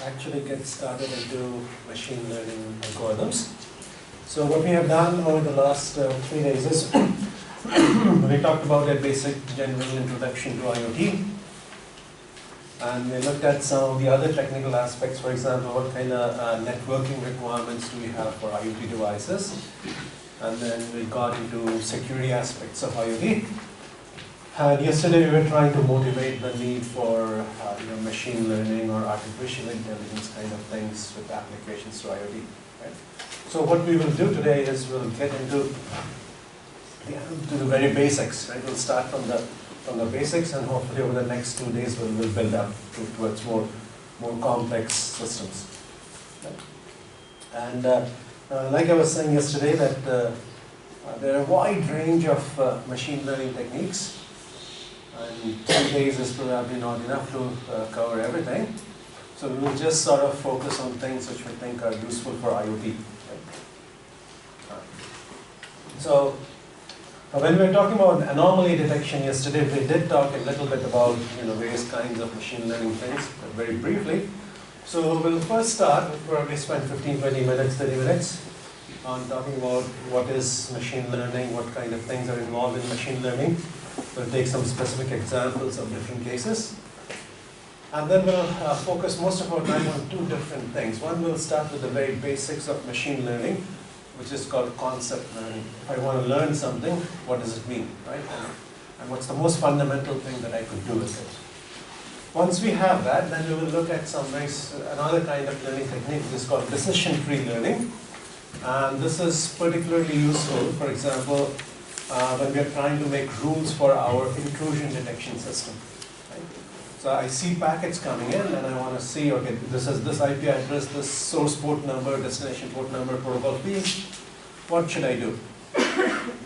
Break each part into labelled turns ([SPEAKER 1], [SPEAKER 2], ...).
[SPEAKER 1] actually get started into machine learning algorithms. So what we have done over the last 3 days is we talked about a basic general introduction to IoT, and we looked at some of the other technical aspects. For example, what kind of networking requirements do we have for IoT devices, and then we got into security aspects of IoT. And yesterday we were trying to motivate the need for machine learning or artificial intelligence kind of things with applications to IoT. Right? So what we will do today is we'll get into the very basics. Right? We'll start from the basics, and hopefully over the next 2 days we'll build up towards more complex systems. Right? And like I was saying yesterday, that there are a wide range of machine learning techniques. And 2 days is probably not enough to cover everything. So we will just sort of focus on things which we think are useful for IoT. Right? So when we were talking about anomaly detection yesterday, we did talk a little bit about various kinds of machine learning things, very briefly. So we'll first start, we'll probably spend 15, 20 minutes, 30 minutes on talking about what is machine learning, what kind of things are involved in machine learning. We'll take some specific examples of different cases. And then we'll focus most of our time on 2 different things. One, we'll start with the very basics of machine learning, which is called concept learning. If I want to learn something, what does it mean, right? And what's the most fundamental thing that I could do with it? Once we have that, then we will look at another kind of learning technique, which is called decision tree learning. And this is particularly useful, for example, when we are trying to make rules for our intrusion detection system. Right? So I see packets coming in, and I want to see, okay, this is this IP address, this source port number, destination port number, protocol fields. What should I do?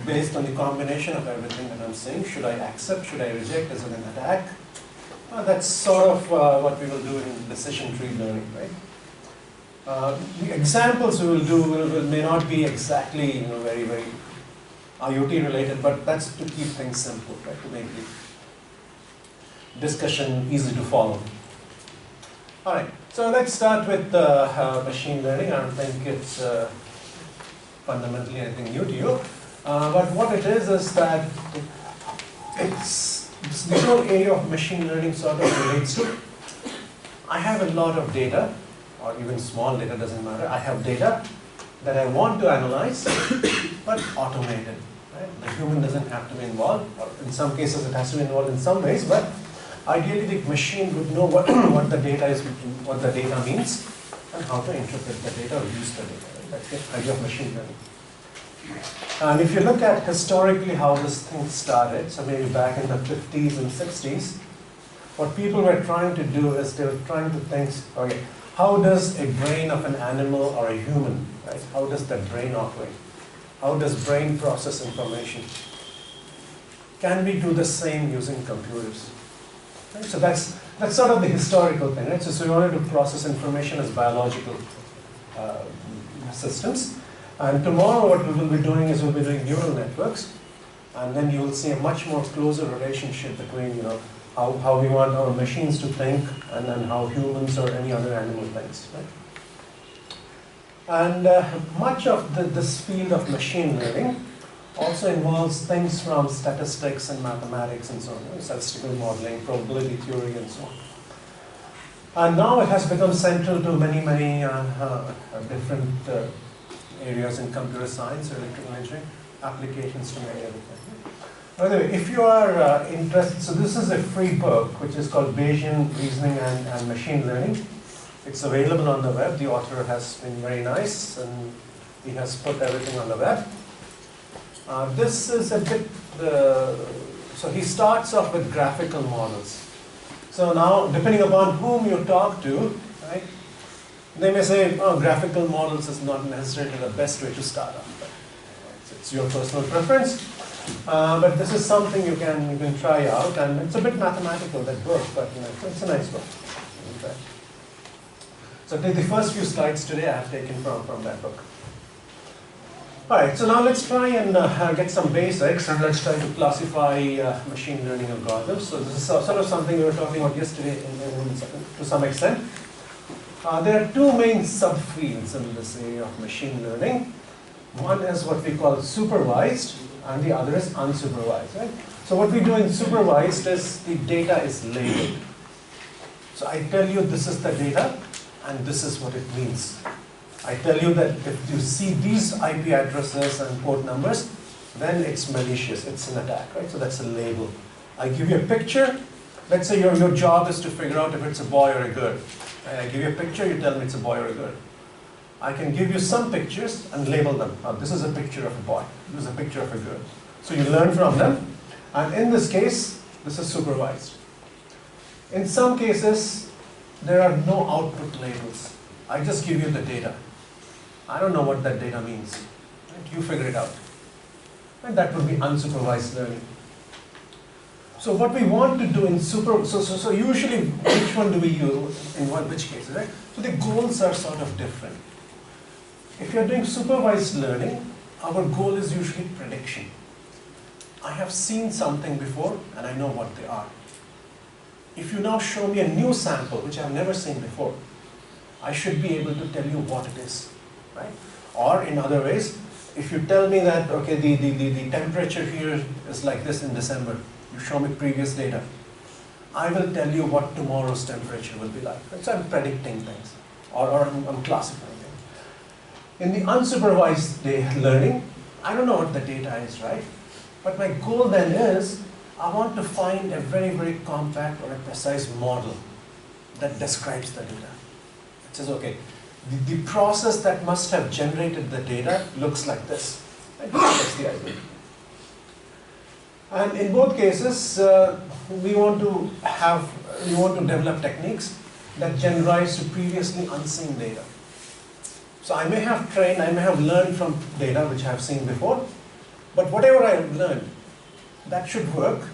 [SPEAKER 1] Based on the combination of everything that I'm seeing, should I accept, should I reject, is it an attack? That's sort of what we will do in decision tree learning, right? The examples we will do may not be exactly very IoT related, but that's to keep things simple, right? To make the discussion easy to follow. All right, so let's start with machine learning. I don't think it's fundamentally anything new to you, but what it is that this whole area of machine learning sort of relates to, I have a lot of data, or even small data, doesn't matter. I have data that I want to analyze, but automated. Right? The human doesn't have to be involved, or in some cases it has to be involved in some ways, but ideally the machine would know what the data is, what the data means, and how to interpret the data or use the data. Right? That's the idea of machine learning. And if you look at historically how this thing started, so maybe back in the 50s and 60s, what people were trying to do is they were trying to think, okay, how does a brain of an animal or a human, right? How does that brain operate? How does brain process information? Can we do the same using computers? Right? So that's sort of the historical thing, right? So we wanted to process information as biological systems. And tomorrow what we will be doing is we'll be doing neural networks, and then you will see a much more closer relationship between how we want our machines to think, and then how humans or any other animal thinks. Right? And much of this field of machine learning also involves things from statistics and mathematics and so on, statistical modeling, probability theory, and so on. And now it has become central to many different areas in computer science or electrical engineering, applications to many other things. By the way, if you are interested, so this is a free book which is called Bayesian Reasoning and Machine Learning. It's available on the web. The author has been very nice, and he has put everything on the web. This is a bit, so he starts off with graphical models. So now, depending upon whom you talk to, right, they may say, oh, graphical models is not necessarily the best way to start off. It's your personal preference. But this is something you can try out, and it's a bit mathematical, that book, but it's a nice book. Okay. So the first few slides today I have taken from that book. All right, so now let's try and get some basics, and let's try to classify machine learning algorithms. So this is sort of something we were talking about yesterday to some extent. There are two main subfields in this area of machine learning. One is what we call supervised, and the other is unsupervised. Right? So what we do in supervised is the data is labeled. So I tell you this is the data, and this is what it means. I tell you that if you see these IP addresses and port numbers, then it's malicious, it's an attack, right? So that's a label. I give you a picture. Let's say your job is to figure out if it's a boy or a girl. And I give you a picture, you tell me it's a boy or a girl. I can give you some pictures and label them. This is a picture of a boy, this is a picture of a girl. So you learn from them, and in this case, this is supervised. In some cases, there are no output labels. I just give you the data. I don't know what that data means. Right? You figure it out. And that would be unsupervised learning. So what we want to do in so usually which one do we use in which cases, right? So the goals are sort of different. If you're doing supervised learning, our goal is usually prediction. I have seen something before and I know what they are. If you now show me a new sample which I've never seen before, I should be able to tell you what it is, right? Or in other ways, if you tell me that, okay, the temperature here is like this in December, you show me previous data, I will tell you what tomorrow's temperature will be like. So I'm predicting things, or I'm classifying things. In the unsupervised learning, I don't know what the data is, right? But my goal then is, I want to find a very, very compact or a precise model that describes the data. It says, okay, the process that must have generated the data looks like this. Right? That's the idea. And in both cases, we want to develop techniques that generalize to previously unseen data. So I may have learned from data which I have seen before, but whatever I have learned, that should work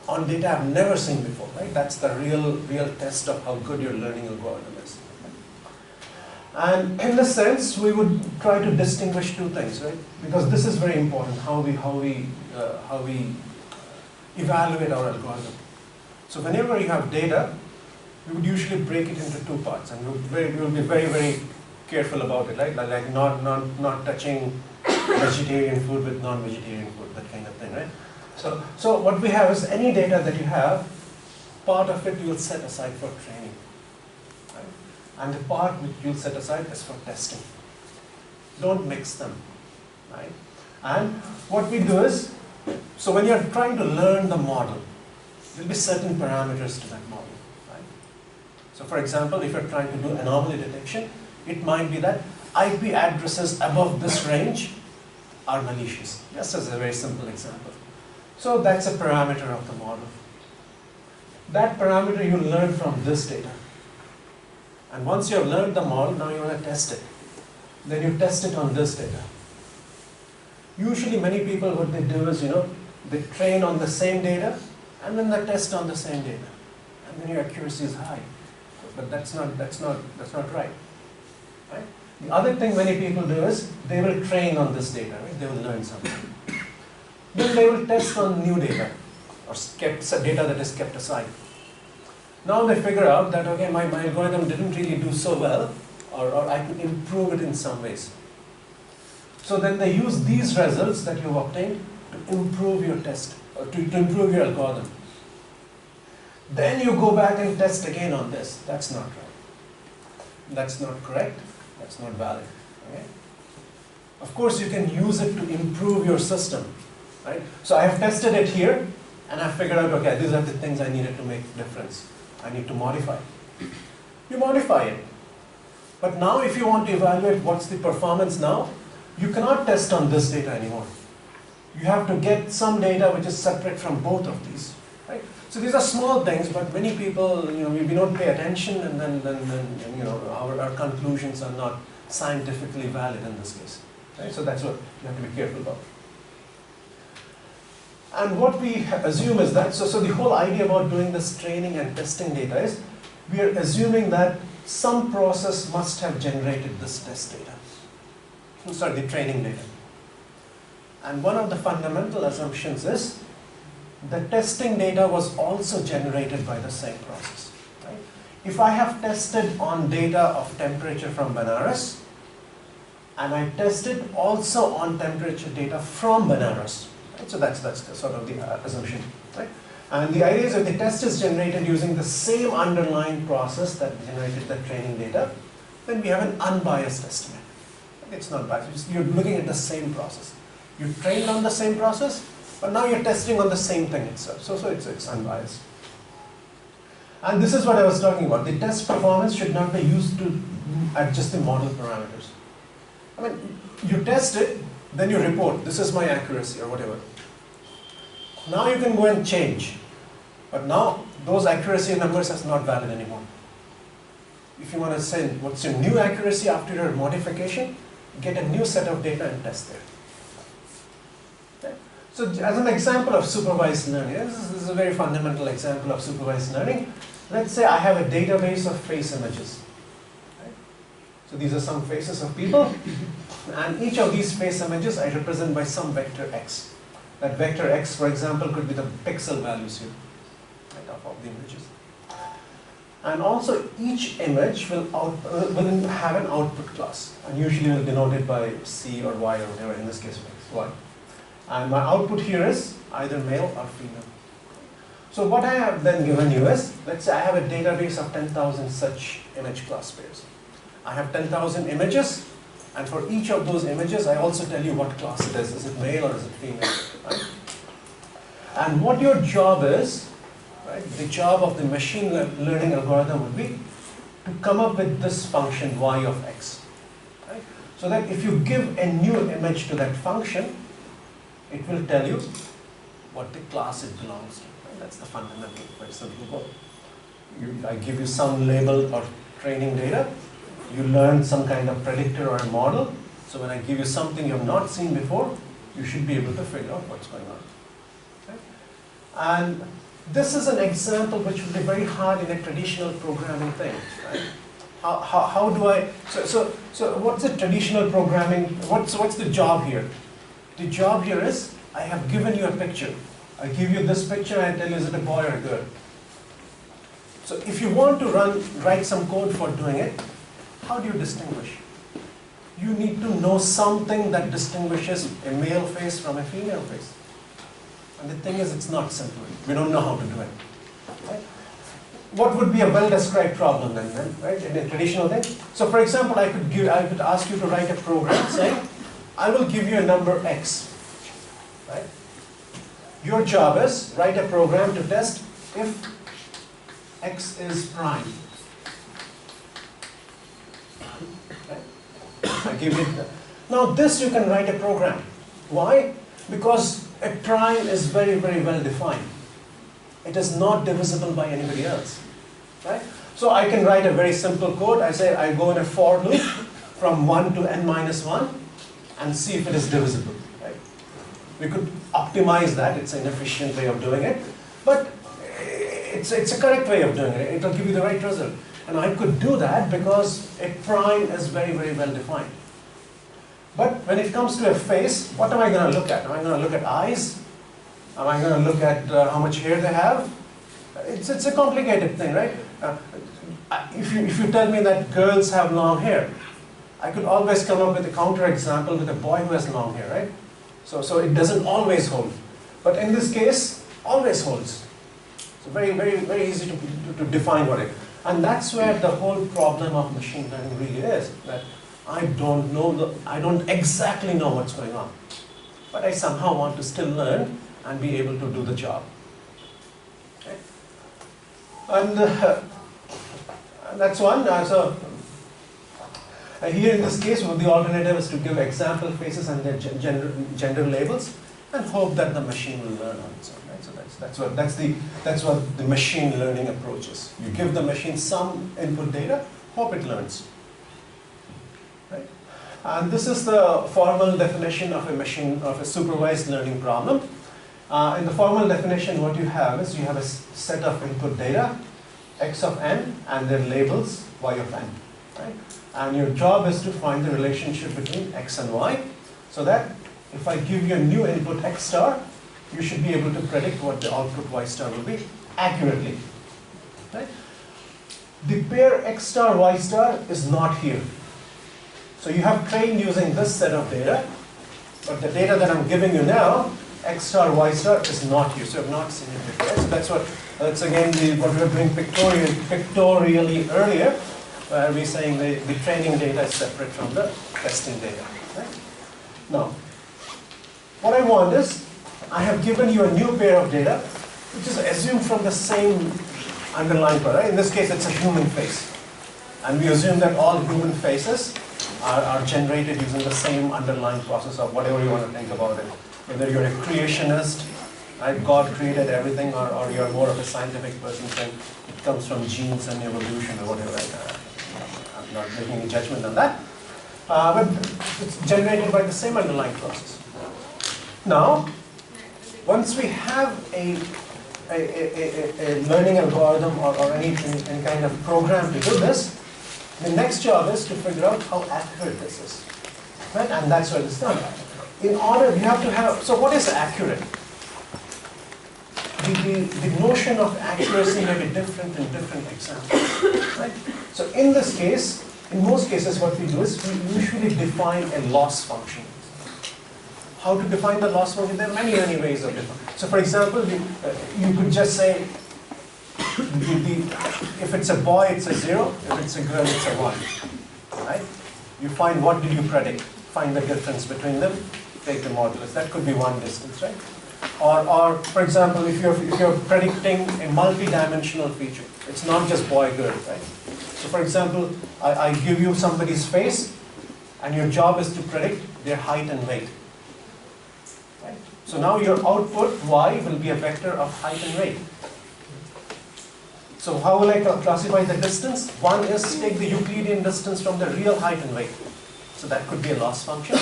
[SPEAKER 1] on data I've never seen before, right? That's the real test of how good your learning algorithm is. And in this sense, we would try to distinguish two things, right? Because this is very important, how we evaluate our algorithm. So whenever you have data, we would usually break it into two parts, and we will be very, very careful about it, right? Like not touching vegetarian food with non-vegetarian food, that kind of thing, right? So what we have is any data that you have, part of it you'll set aside for training, right? And the part which you'll set aside is for testing. Don't mix them, right? And what we do is, so when you're trying to learn the model, there'll be certain parameters to that model, right? So for example, if you're trying to do anomaly detection, it might be that IP addresses above this range are malicious. Just as a very simple example. So that's a parameter of the model. That parameter you learn from this data. And once you have learned the model, now you want to test it. Then you test it on this data. Usually many people, what they do is, they train on the same data and then they test on the same data. And then your accuracy is high. But that's not right. Right? The other thing many people do is, they will train on this data, right? They will learn something. Then they will test on new data, or data that is kept aside. Now they figure out that, okay, my algorithm didn't really do so well, or I could improve it in some ways. So then they use these results that you've obtained to improve your test, or to improve your algorithm. Then you go back and test again on this. That's not right. That's not correct. That's not valid. Okay? Of course, you can use it to improve your system. Right? So I have tested it here, and I figured out, okay, these are the things I needed to make a difference. I need to modify. You modify it. But now if you want to evaluate what's the performance now, you cannot test on this data anymore. You have to get some data which is separate from both of these. Right? So these are small things, but many people, we don't pay attention, and then our conclusions are not scientifically valid in this case. Right? So that's what you have to be careful about. And what we assume is that, so the whole idea about doing this training and testing data is, we are assuming that some process must have generated this test data. Sorry, the training data. And one of the fundamental assumptions is, the testing data was also generated by the same process. Right? if I have tested on data of temperature from Benares, and I tested also on temperature data from Benares, right? So that's sort of the assumption, right? And the idea is if the test is generated using the same underlying process that generated the training data, then we have an unbiased estimate. It's not biased. You're looking at the same process. You trained on the same process, but now you're testing on the same thing itself. So it's unbiased. And this is what I was talking about. The test performance should not be used to adjust the model parameters. I mean, you test it, then you report, this is my accuracy or whatever. Now you can go and change. But now those accuracy numbers are not valid anymore. If you want to say what's your new accuracy after your modification, get a new set of data and test there. Okay. So as an example of supervised learning, this is a very fundamental example of supervised learning. Let's say I have a database of face images. Right? So these are some faces of people, and each of these face images I represent by some vector x. That vector x, for example, could be the pixel values here, right, of the images. And also each image will have an output class, and usually will denote it by C or Y or whatever, in this case Y. And my output here is either male or female. So what I have then given you is, let's say I have a database of 10,000 such image class pairs. I have 10,000 images, and for each of those images I also tell you what class it is. Is it male or is it female? Right? And what your job is, right, the job of the machine learning algorithm would be to come up with this function y of x. Right? So that if you give a new image to that function, it will tell you what the class it belongs to. Right? That's the fundamental, very simple goal. I give you some label or training data, you learn some kind of predictor or a model, so when I give you something you have not seen before, you should be able to figure out what's going on. Okay? And this is an example which would be very hard in a traditional programming thing. Right? How do I, so what's the traditional programming, what's the job here? The job here is, I have given you a picture. I give you this picture and I tell you is it a boy or a girl. So if you want to write some code for doing it, how do you distinguish? You need to know something that distinguishes a male face from a female face. And the thing is, it's not simple. We don't know how to do it. Right? What would be a well-described problem then, right? In a traditional thing. So for example, I could ask you to write a program saying, I will give you a number x. Right? Your job is write a program to test if x is prime. Right? I give you that. Now this you can write a program. Why? Because a prime is very, very well defined. It is not divisible by anybody else. Right? So I can write a very simple code. I say I go in a for loop from 1 to n minus 1 and see if it is divisible. Right? We could optimize that. It's an efficient way of doing it. But it's a correct way of doing it. It will give you the right result. And I could do that because a prime is very, very well defined. But when it comes to a face, what am I going to look at? Am I going to look at eyes? Am I going to look at how much hair they have? It's a complicated thing, right? If you tell me that girls have long hair, I could always come up with a counterexample with a boy who has long hair, right? So it doesn't always hold. But in this case, always holds. So very, very, very easy to define what it is. And that's where the whole problem of machine learning really is. That I don't exactly know what's going on. But I somehow want to still learn and be able to do the job. Okay? And that's one. Here in this case, the alternative is to give example faces and their gender labels and hope that the machine will learn on its own. Right? So that's what the machine learning approach is. You give the machine some input data, hope it learns. Right? And this is the formal definition of a supervised learning problem. In the formal definition, what you have is you have a set of input data, x of n, and their labels, y of n. Right? And your job is to find the relationship between x and y, so that if I give you a new input x star, you should be able to predict what the output y star will be accurately. Right? the pair X star, Y star is not here. So you have trained using this set of data, but the data that I'm giving you now, X star, Y star, is not here. So I've not seen it before. So that's again what we were doing pictorially earlier, where we're saying the training data is separate from the testing data. Right? Now, what I want is, I have given you a new pair of data, which is assumed from the same underlying pair. Right? In this case, it's a human face. And we assume that all human faces are generated using the same underlying process of whatever you want to think about it. Whether you're a creationist, right? God created everything, or you're more of a scientific person saying it comes from genes and evolution or whatever. Right? I'm not making any judgment on that. But it's generated by the same underlying process. Now, once we have a learning algorithm or any kind of program to do this, the next job is to figure out how accurate this is. Right? And that's what it's done. In order, you have to have, so what is accurate? The notion of accuracy may be different in different examples. Right? So in this case, in most cases what we do is we usually define a loss function. How to define the loss function? There are many ways of defining. So for example, you could just say, if it's a boy, it's a 0. If it's a girl, it's a 1. Right? You find what did you predict? Find the difference between them. Take the modulus. That could be one distance, right? Or for example, if you're predicting a multi-dimensional feature, it's not just boy-girl, right? So for example, I give you somebody's face, and your job is to predict their height and weight. Right? So now your output y will be a vector of height and weight. So how will I classify the distance? One is take the Euclidean distance from the real height and weight. So that could be a loss function.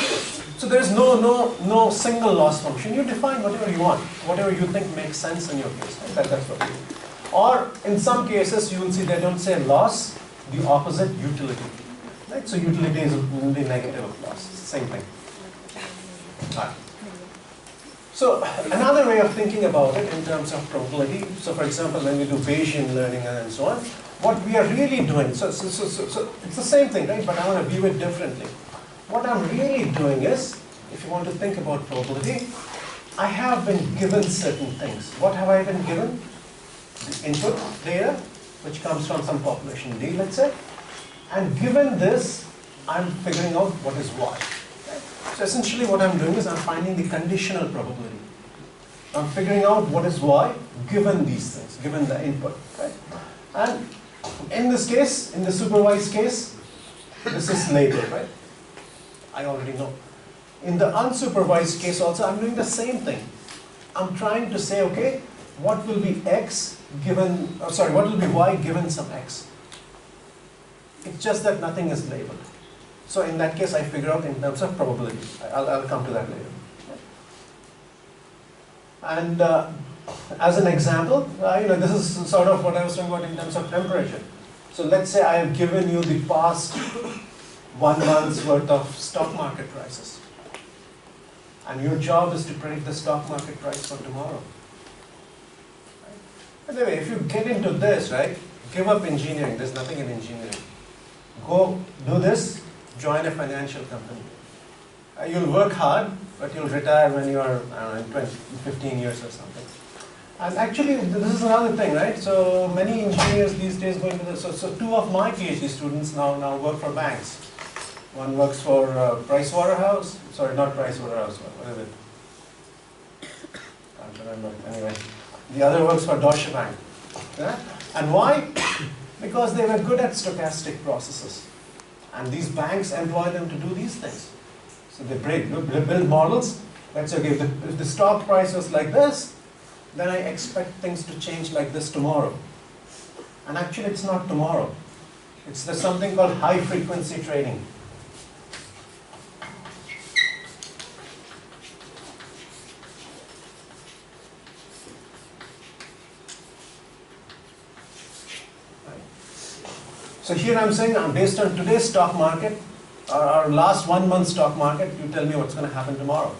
[SPEAKER 1] So there is no single loss function. You define whatever you want, whatever you think makes sense in your case. Right? That's what you do. Or in some cases, you will see they don't say loss, the opposite, utility. Right? So utility is the negative of loss. Same thing. All right. So another way of thinking about it in terms of probability, so for example, when we do Bayesian learning and so on, what we are really doing, so it's the same thing, right? But I want to view it differently. What I'm really doing is, if you want to think about probability, I have been given certain things. What have I been given? The input data, which comes from some population D, let's say. And given this, I'm figuring out what is Y. So essentially what I'm doing is I'm finding the conditional probability. I'm figuring out what is Y given these things, given the input. Right? And in this case, in the supervised case, this is labeled, right? I already know. In the unsupervised case also, I'm doing the same thing. I'm trying to say, okay, what will be X given, what will be Y given some X? It's just that nothing is labeled. So in that case, I figure out in terms of probability. I'll come to that later. And as an example, this is sort of what I was talking about in terms of temperature. So let's say I have given you the past 1 month's worth of stock market prices. And your job is to predict the stock market price for tomorrow. Right? Anyway, if you get into this, right, give up engineering. There's nothing in engineering. Go do this. Join a financial company. You'll work hard, but you'll retire when you are, I don't know, 15 years or something. And actually, this is another thing, right? So many engineers these days go into this. So 2 of my PhD students now work for banks. One works for Price Waterhouse. Sorry, not Price Waterhouse. What is it? Can't remember. Anyway, the other works for Deutsche Bank. Yeah? And why? Because they were good at stochastic processes. And these banks employ them to do these things. So they build models. Let's say, okay, if the stock price was like this, then I expect things to change like this tomorrow. And actually, it's not tomorrow. There's something called high frequency trading. So here I'm saying, based on today's stock market, our last 1 month stock market, you tell me what's going to happen tomorrow.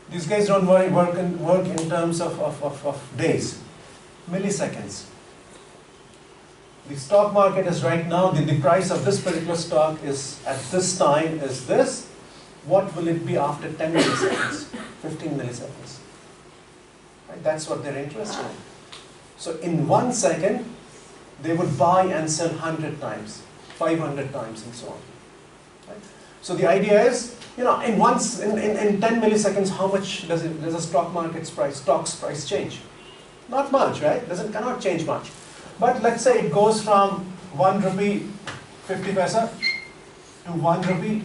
[SPEAKER 1] These guys don't work in terms of days, milliseconds. the stock market is right now, the price of this particular stock is at this time is this. What will it be after 10 milliseconds, 15 milliseconds? Right? That's what they're interested in. So in 1 second, they would buy and sell 100 times, 500 times, and so on. Right? So the idea is, in 10 milliseconds, how much does a stock's price change? Not much, right? Cannot change much. But let's say it goes from 1 rupee 50 paisa to 1 rupee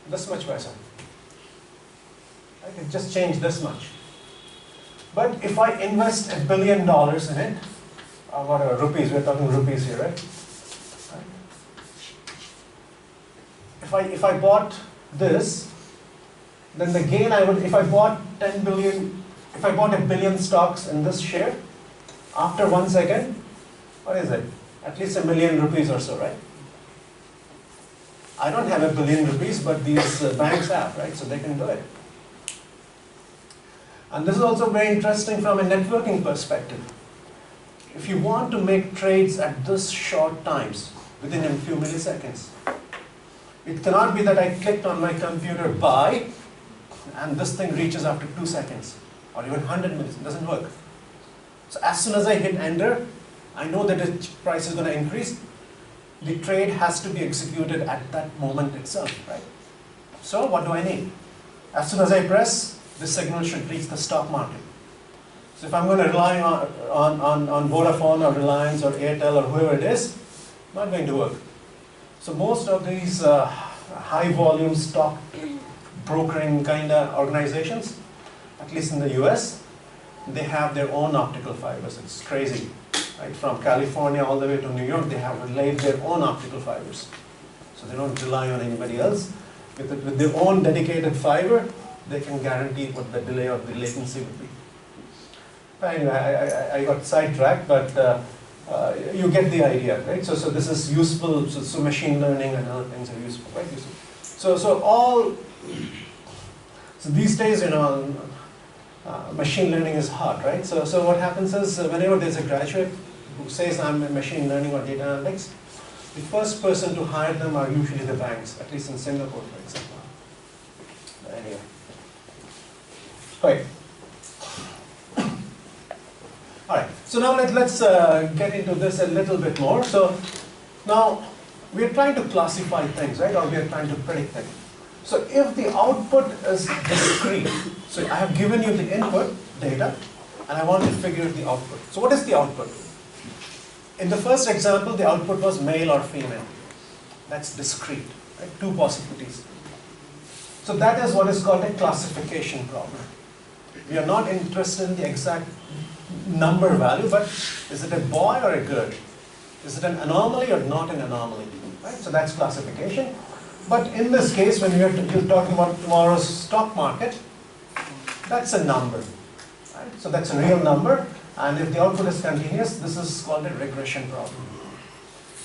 [SPEAKER 1] this much paisa. Right? It just changed this much. But if I invest $1 billion in it, whatever, rupees, we're talking rupees here, right? If I bought this, then the gain I would, if I bought 10 billion, if I bought 1 billion stocks in this share, after 1 second, what is it? At least 1 million rupees or so, right? I don't have 1 billion rupees, but these banks have, right? So they can do it. And this is also very interesting from a networking perspective. If you want to make trades at this short times, within a few milliseconds, it cannot be that I clicked on my computer buy, and this thing reaches after 2 seconds, or even 100 minutes. It doesn't work. So as soon as I hit enter, I know that the price is going to increase. The trade has to be executed at that moment itself, right? So what do I need? As soon as I press, this signal should reach the stock market. So if I'm going to rely on Vodafone or Reliance or Airtel or whoever it is, not going to work. So most of these high volume stock brokering kind of organizations, at least in the US, they have their own optical fibers. It's crazy. Right? From California all the way to New York, they have laid their own optical fibers. So they don't rely on anybody else. With their own dedicated fiber, they can guarantee what the delay or the latency would be. Anyway, I got sidetracked, but you get the idea, right? So this is useful. So machine learning and other things are useful, right? So these days, machine learning is hot, right? So what happens is whenever there's a graduate who says I'm in machine learning or data analytics, the first person to hire them are usually the banks, at least in Singapore, for example. Anyway, right. All right. So now let's get into this a little bit more. So now we are trying to classify things, right? Or we are trying to predict things. So if the output is discrete, so I have given you the input data, and I want to figure the output. So what is the output? In the first example, the output was male or female. That's discrete, right? 2 possibilities. So that is what is called a classification problem. We are not interested in the exact number value, but is it a boy or a girl? Is it an anomaly or not an anomaly? Right? So that's classification. But in this case, when you're talking about tomorrow's stock market, that's a number. Right? So that's a real number, and if the output is continuous, this is called a regression problem.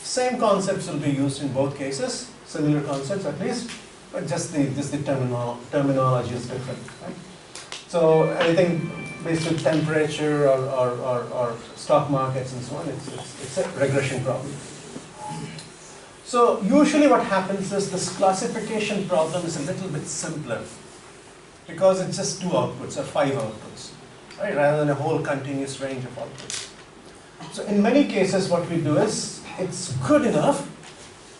[SPEAKER 1] Same concepts will be used in both cases, similar concepts at least, but just the terminology is different. Right? So anything based on temperature or stock markets and so on, it's a regression problem. So usually what happens is this classification problem is a little bit simpler because it's just 2 outputs or 5 outputs, right? Rather than a whole continuous range of outputs. So in many cases what we do is, it's good enough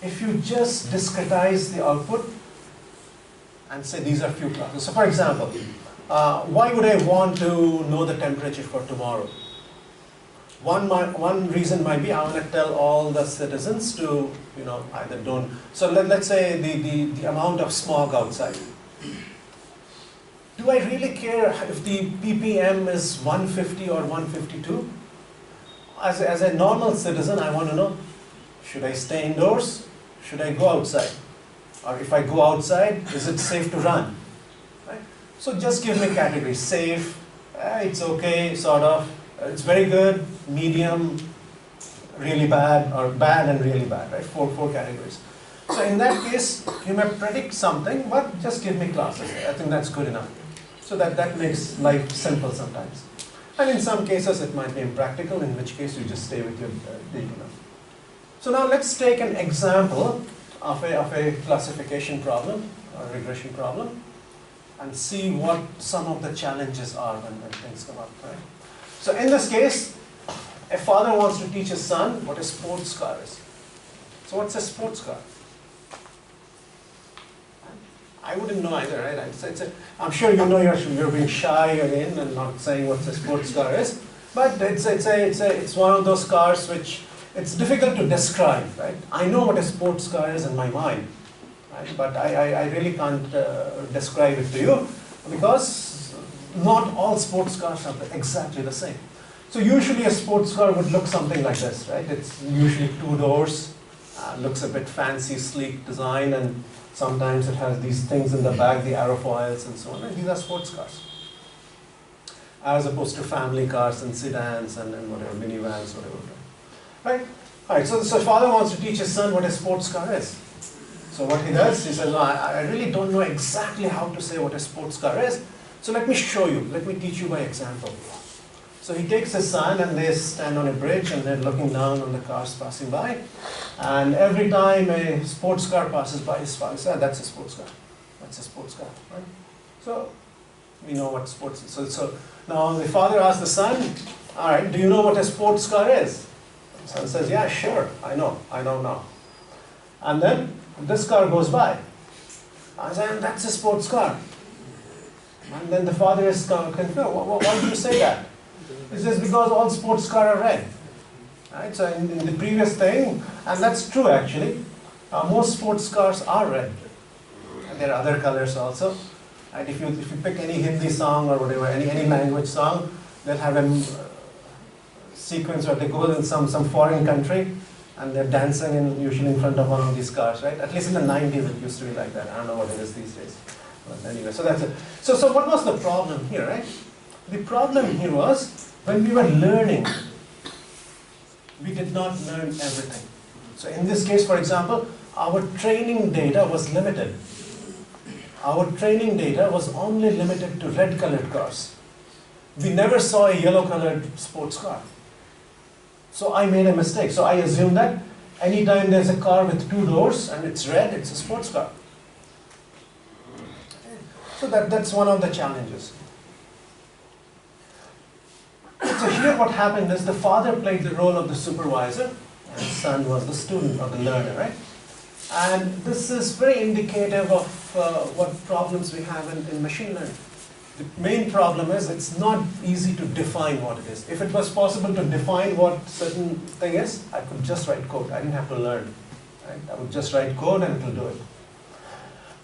[SPEAKER 1] if you just discretize the output and say these are few classes. So for example, why would I want to know the temperature for tomorrow? One reason might be I want to tell all the citizens to, either don't. So let's say the amount of smog outside. Do I really care if the ppm is 150 or 152? As a normal citizen, I want to know, should I stay indoors? Should I go outside? Or if I go outside, is it safe to run? Right? So just give me categories. Safe, it's okay, sort of. It's very good, medium, really bad, or bad and really bad, right? Four categories. So in that case, you may predict something, but just give me classes. I think that's good enough. So that makes life simple sometimes. And in some cases it might be impractical, in which case you just stay with your data. So now let's take an example of a classification problem or regression problem and see what some of the challenges are when things come up, right? So in this case, a father wants to teach his son what a sports car is. So what's a sports car? I wouldn't know either, right? I'm sure you know you're being shy again and not saying what a sports car is, but it's one of those cars which it's difficult to describe, right? I know what a sports car is in my mind, right? But I really can't describe it to you because not all sports cars are exactly the same. So usually a sports car would look something like this, right? It's usually 2 doors, looks a bit fancy, sleek design, and sometimes it has these things in the back, the aerofoils and so on, and these are sports cars. As opposed to family cars and sedans and whatever, minivans, whatever. Right? Alright, so father wants to teach his son what a sports car is. So what he does, he says, no, I really don't know exactly how to say what a sports car is, so let me show you, let me teach you by example. So he takes his son and they stand on a bridge and they're looking down on the cars passing by. And every time a sports car passes by, his father says, that's a sports car. That's a sports car. Right? So we know what sports is. So now the father asks the son, all right, do you know what a sports car is? The son says, yeah, sure, I know now. And then this car goes by. I say, that's a sports car. And then the father is confused. Why do you say that? He says, because all sports cars are red. Right? So in the previous thing, and that's true actually, most sports cars are red. And there are other colors also. And if you pick any Hindi song or whatever, any language song, they'll have a sequence where they go in some foreign country and they're dancing usually in front of one of these cars, right? At least in the 90s it used to be like that. I don't know what it is these days. But anyway, so that's it. So what was the problem here, right? The problem here was, when we were learning, we did not learn everything. So in this case, for example, our training data was limited. Our training data was only limited to red-colored cars. We never saw a yellow-colored sports car. So I made a mistake. So I assumed that anytime there's a car with 2 doors and it's red, it's a sports car. So that's one of the challenges. So here what happened is the father played the role of the supervisor and the son was the student or the learner, right? And this is very indicative of what problems we have in machine learning. The main problem is it's not easy to define what it is. If it was possible to define what certain thing is, I could just write code. I didn't have to learn. Right? I would just write code and it will do it.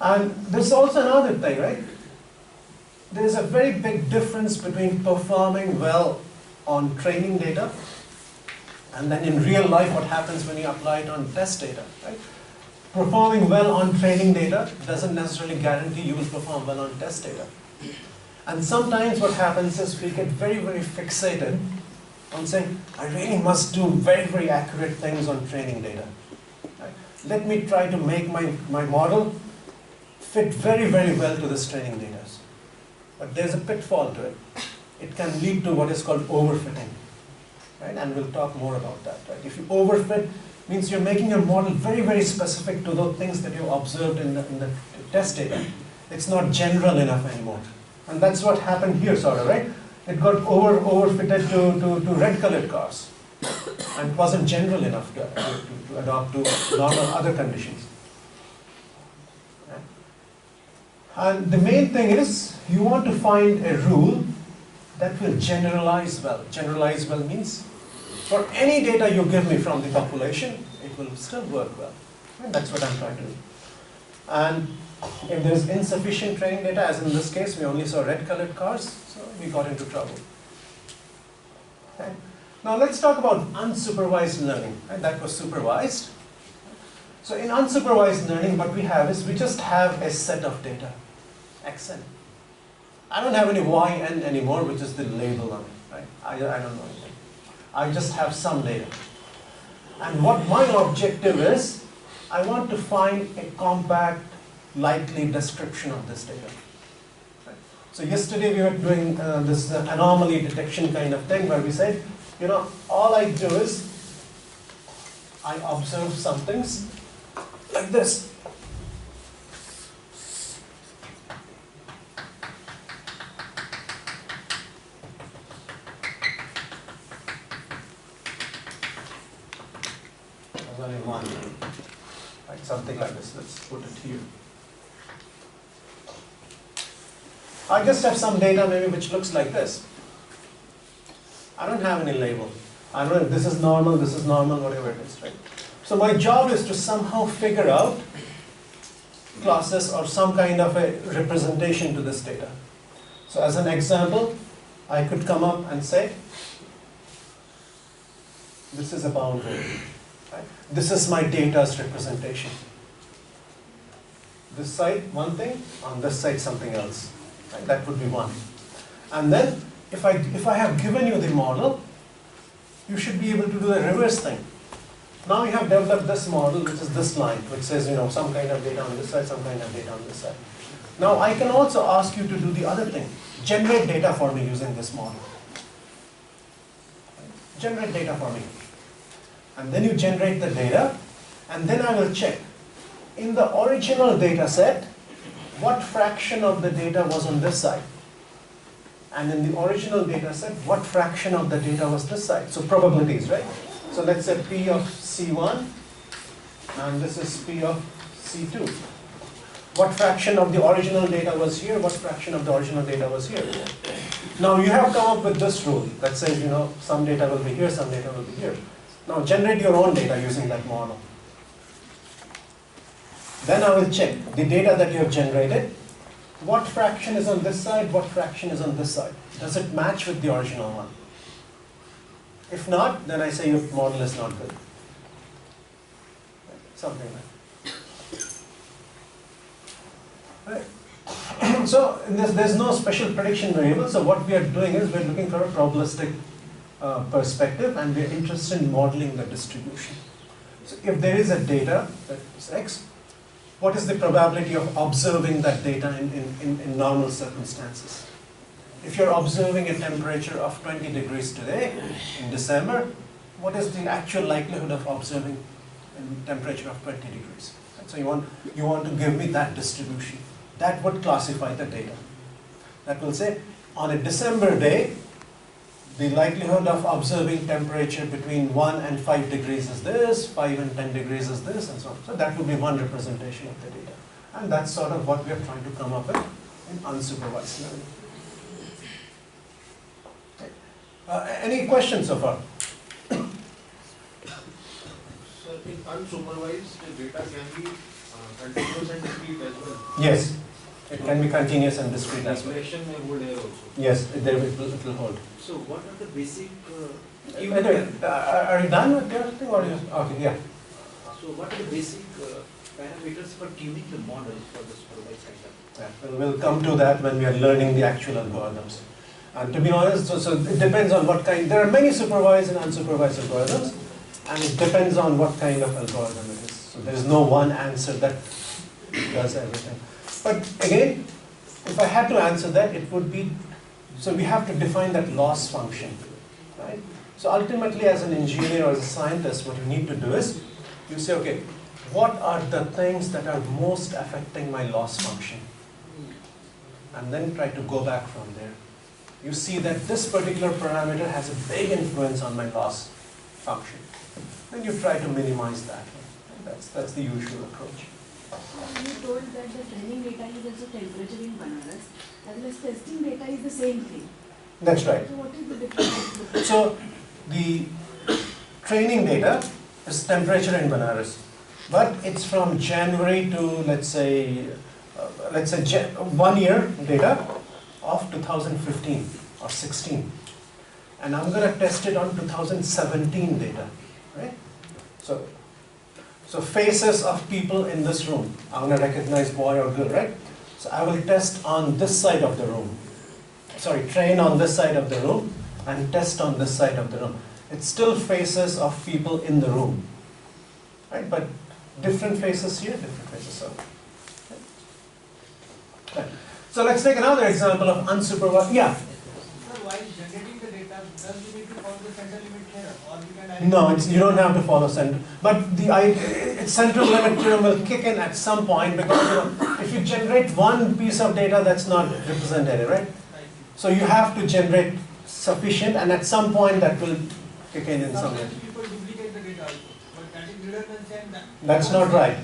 [SPEAKER 1] And there's also another thing, right? There's a very big difference between performing well on training data and then in real life what happens when you apply it on test data, right? Performing well on training data doesn't necessarily guarantee you will perform well on test data. And sometimes what happens is we get very, very fixated on saying, I really must do very, very accurate things on training data. Right? Let me try to make my model fit very, very well to this training data. But there's a pitfall to it. It can lead to what is called overfitting. Right? And we'll talk more about that. Right? If you overfit, means you're making your model very, very specific to those things that you observed in the test data. It's not general enough anymore. And that's what happened here, sort of, right? It got overfitted to red-colored cars. And it wasn't general enough to adopt to normal other conditions. Right? And the main thing is, you want to find a rule that will generalize well. Generalize well means, for any data you give me from the population, it will still work well. And that's what I'm trying to do. And if there's insufficient training data, as in this case, we only saw red-colored cars, so we got into trouble. Okay. Now let's talk about unsupervised learning. And that was supervised. So in unsupervised learning, what we have is we just have a set of data, xn. I don't have any yn anymore, which is the label on it. Right? I don't know anything. I just have some data. And what my objective is, I want to find a compact, likely description of this data. Right? So yesterday we were doing this anomaly detection kind of thing where we said, you know, all I do is I observe some things like this. There's only one, right? Something like this. Let's put it here. I just have some data maybe which looks like this. I don't have any label. I don't know if this is normal, whatever it is, right? So my job is to somehow figure out classes or some kind of a representation to this data. So as an example, I could come up and say, this is a boundary. Right? This is my data's representation. This side, one thing, on this side, something else. Right? That would be one. And then, if I have given you the model, you should be able to do the reverse thing. Now you have developed this model, which is this line, which says, you know, some kind of data on this side, some kind of data on this side. Now I can also ask you to do the other thing. Generate data for me using this model. Generate data for me. And then you generate the data, and then I will check. In the original data set, what fraction of the data was on this side? And in the original data set, what fraction of the data was this side? So probabilities, right? So let's say P of C1, and this is P of C2. What fraction of the original data was here? What fraction of the original data was here? Now you have come up with this rule that says, you know, some data will be here, some data will be here. Now generate your own data using that model. Then I will check the data that you have generated. What fraction is on this side? What fraction is on this side? Does it match with the original one? If not, then I say your model is not good. Something like that. Right. So there's no special prediction variable. So what we are doing is we're looking for a probabilistic perspective, and we're interested in modeling the distribution. So if there is a data that is X, what is the probability of observing that data in normal circumstances? If you're observing a temperature of 20 degrees today, in December, what is the actual likelihood of observing a temperature of 20 degrees? And so you want to give me that distribution. That would classify the data. That will say, on a December day, the likelihood of observing temperature between 1 and 5 degrees is this, 5 and 10 degrees is this, and so on. So that would be one representation of the data. And that's sort of what we are trying to come up with in unsupervised learning. Okay. Any questions so far?
[SPEAKER 2] So in unsupervised, the data can be continuous and discrete as well?
[SPEAKER 1] Yes. It can be continuous and discrete as well.
[SPEAKER 2] Expression may hold here also.
[SPEAKER 1] Yes, it will hold.
[SPEAKER 2] So what are the basic...
[SPEAKER 1] Are you done with your thing? Or you, okay, yeah.
[SPEAKER 2] So what are the basic parameters for tuning the model for the supervised setup?
[SPEAKER 1] Yeah, we'll come to that when we are learning the actual algorithms. And to be honest, so it depends on what kind. There are many supervised and unsupervised algorithms, and it depends on what kind of algorithm it is. So there is no one answer that does everything. But again, if I had to answer that, it would be, so we have to define that loss function, right? So ultimately, as an engineer or as a scientist, what you need to do is, you say, okay, what are the things that are most affecting my loss function? And then try to go back from there. You see that this particular parameter has a big influence on my loss function. Then you try to minimize that. That's the usual approach.
[SPEAKER 3] You told that the training data is also temperature in bananas, as well as testing data is the same thing.
[SPEAKER 1] That's right.
[SPEAKER 3] So what is the difference?
[SPEAKER 1] So the training data is temperature in bananas, but it's from January to let's say 1 year data of 2015 or 16, and I'm going to test it on 2017 data, right? So faces of people in this room, I'm going to recognize boy or girl, right? So I will test on this side of the room. Sorry, train on this side of the room and test on this side of the room. It's still faces of people in the room, right? But different faces here, different faces over. Right. So let's take another example of unsupervised. Yeah.
[SPEAKER 4] Sir, while generating the data, does you need to follow the center limit theorem, or you can directly?
[SPEAKER 1] No, you don't have to follow center. But central limit theorem will kick in at some point because if you generate one piece of data, that's not representative, right? So you have to generate sufficient, and at some point that will kick in some way.
[SPEAKER 4] Sometimes people duplicate the data also, but that is redundancy and that.
[SPEAKER 1] That's not right.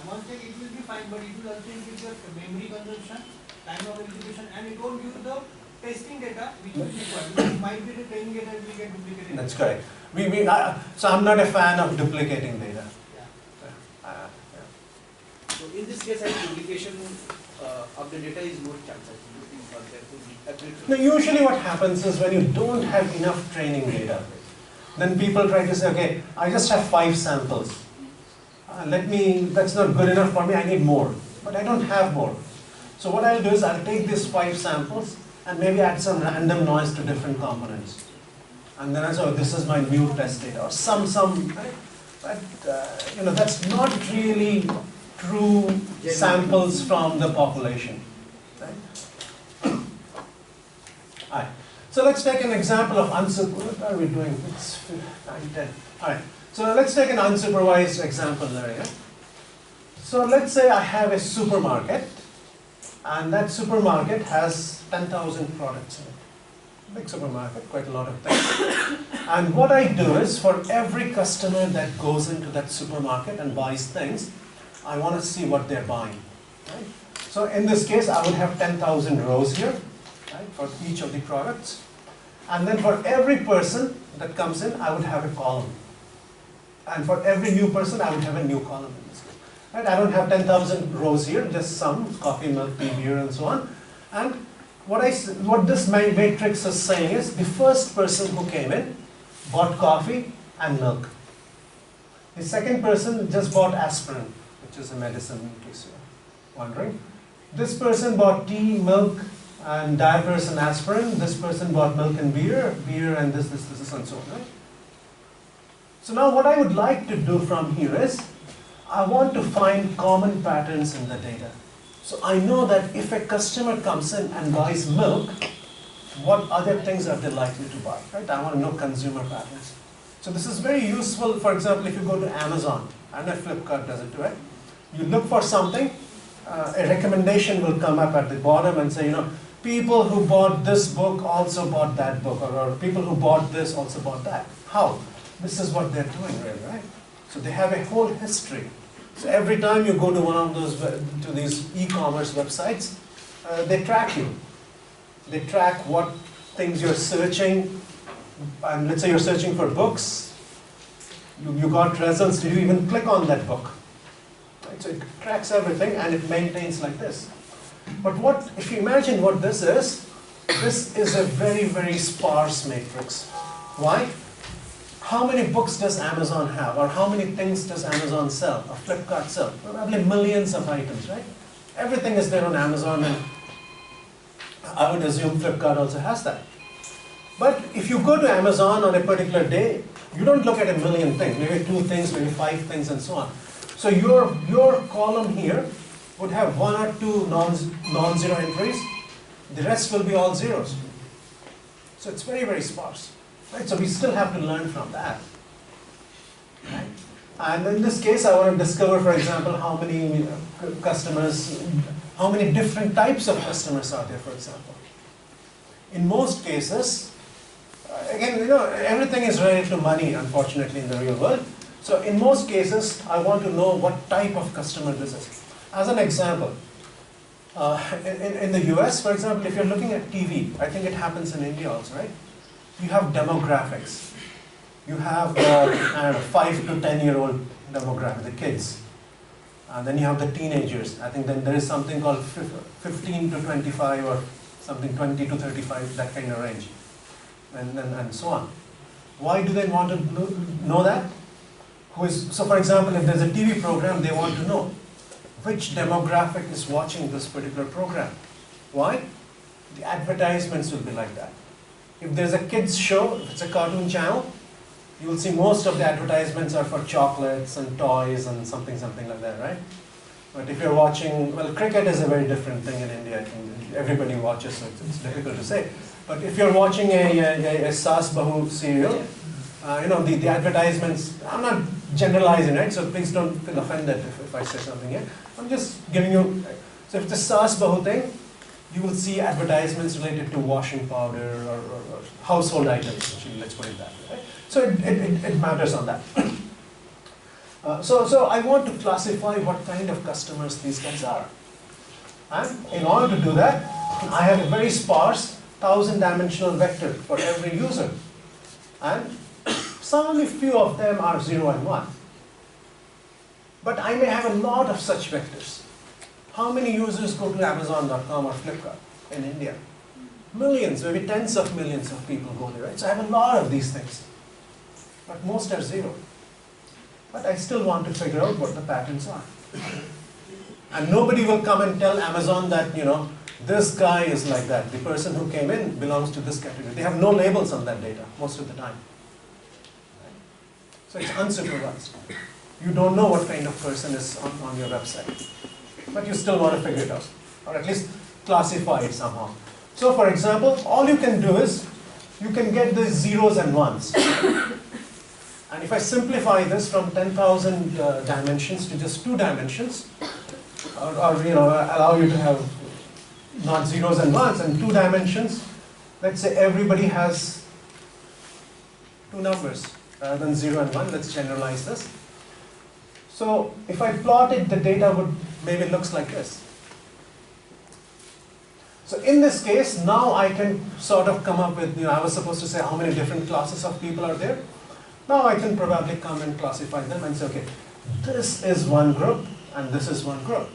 [SPEAKER 4] One thing it will be fine, but it will also increase your memory consumption, time of execution, and it won't give the testing data which is required. Because it might be the training data will get duplicated.
[SPEAKER 1] That's correct. So I'm not a fan of duplicating data.
[SPEAKER 4] Yeah.
[SPEAKER 2] So in this case, I think duplication of the data is more chance.
[SPEAKER 1] Now, usually what happens is when you don't have enough training data, then people try to say, okay, I just have 5 samples. That's not good enough for me, I need more. But I don't have more. So what I'll do is I'll take these 5 samples and maybe add some random noise to different components. And then I say, oh, this is my new test data, or some, right? But, that's not really true samples from the population. Right? Alright, so let's take an example of unsupervised. What are we doing? It's 9:10. Alright, so let's take an unsupervised example there. Yeah? So let's say I have a supermarket, and that supermarket has 10,000 products in it. Big supermarket, quite a lot of things. And what I do is, for every customer that goes into that supermarket and buys things, I want to see what they're buying. Right? So in this case, I would have 10,000 rows here. Right, for each of the products. And then for every person that comes in, I would have a column. And for every new person, I would have a new column in this case. Right, I don't have 10,000 rows here, just some, coffee, milk, tea, beer, and so on. And what this matrix is saying is, the first person who came in bought coffee and milk. The second person just bought aspirin, which is a medicine, in case you're wondering. This person bought tea, milk, and diapers and aspirin. This person bought milk and beer, and this, and so on. Right? So now what I would like to do from here is, I want to find common patterns in the data. So I know that if a customer comes in and buys milk, what other things are they likely to buy? Right? I want to know consumer patterns. So this is very useful. For example, if you go to Amazon, I know Flipkart does it too, right? You look for something, a recommendation will come up at the bottom and say, people who bought this book also bought that book, or people who bought this also bought that. How? This is what they're doing, really, right? So they have a whole history. So every time you go to one of those, to these e-commerce websites, they track you. They track what things you're searching. And let's say you're searching for books. You got results. Did you even click on that book? Right? So it tracks everything and it maintains like this. But if you imagine what this is a very, very sparse matrix. Why? How many books does Amazon have? Or how many things does Amazon sell? Or Flipkart sell? Probably millions of items, right? Everything is there on Amazon, and I would assume Flipkart also has that. But if you go to Amazon on a particular day, you don't look at a million things, maybe 2 things, maybe 5 things, and so on. So your column here would have 1 or 2 non-zero entries. The rest will be all zeros. So it's very, very sparse. Right? So we still have to learn from that. Right? And in this case, I want to discover, for example, how many customers, how many different types of customers are there, for example. In most cases, again, everything is related to money, unfortunately, in the real world. So in most cases, I want to know what type of customer this is. As an example, in the US, for example, if you're looking at TV, I think it happens in India also, right? You have demographics. You have, 5 to 10-year-old demographic, the kids. And then you have the teenagers. I think then there is something called 15 to 25 or something 20 to 35, that kind of range. And so on. Why do they want to know that? So for example, if there's a TV program, they want to know which demographic is watching this particular program. Why? The advertisements will be like that. If there's a kids show, if it's a cartoon channel, you will see most of the advertisements are for chocolates and toys and something like that, right? But if you're watching, well, cricket is a very different thing in India. I think everybody watches, so it's difficult to say. But if you're watching a Saas Bahu serial, the advertisements, I'm not generalizing, right? So please don't feel offended if I say something here. I'm just giving you, so if it's a Saas Bahu thing, you will see advertisements related to washing powder or household items, actually, let's put it that way. Right? So it matters on that. So I want to classify what kind of customers these guys are. And in order to do that, I have a very sparse 1000-dimensional vector for every user. And only few of them are 0 and 1. But I may have a lot of such vectors. How many users go to Amazon.com or Flipkart in India? Millions, maybe tens of millions of people go there, right? So I have a lot of these things. But most are 0. But I still want to figure out what the patterns are. And nobody will come and tell Amazon that, this guy is like that. The person who came in belongs to this category. They have no labels on that data most of the time. So it's unsupervised. You don't know what kind of person is on your website. But you still want to figure it out. Or at least classify it somehow. So for example, all you can do is, you can get the zeros and ones. And if I simplify this from 10,000 dimensions to just 2 dimensions, or allow you to have not zeros and ones and 2 dimensions, let's say everybody has 2 numbers rather than 0 and 1. Let's generalize this. So if I plotted, the data would maybe looks like this. So in this case, now I can sort of come up with, I was supposed to say how many different classes of people are there. Now I can probably come and classify them and say, okay, this is one group and this is one group.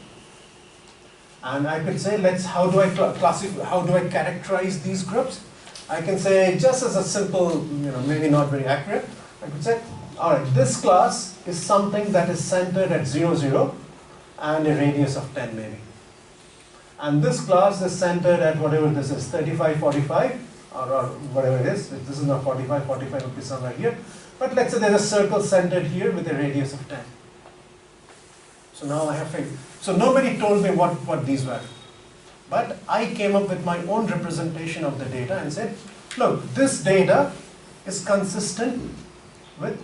[SPEAKER 1] And I could say, how do I classify, how do I characterize these groups? I can say, just as a simple, maybe not very accurate, I could say, all right, this class is something that is centered at 0, 0 and a radius of 10 maybe. And this class is centered at whatever this is, 35, 45, or whatever it is. If this is not 45, 45 would be somewhere here. But let's say there's a circle centered here with a radius of 10. So now I have figured. So nobody told me what these were. But I came up with my own representation of the data and said, look, this data is consistent with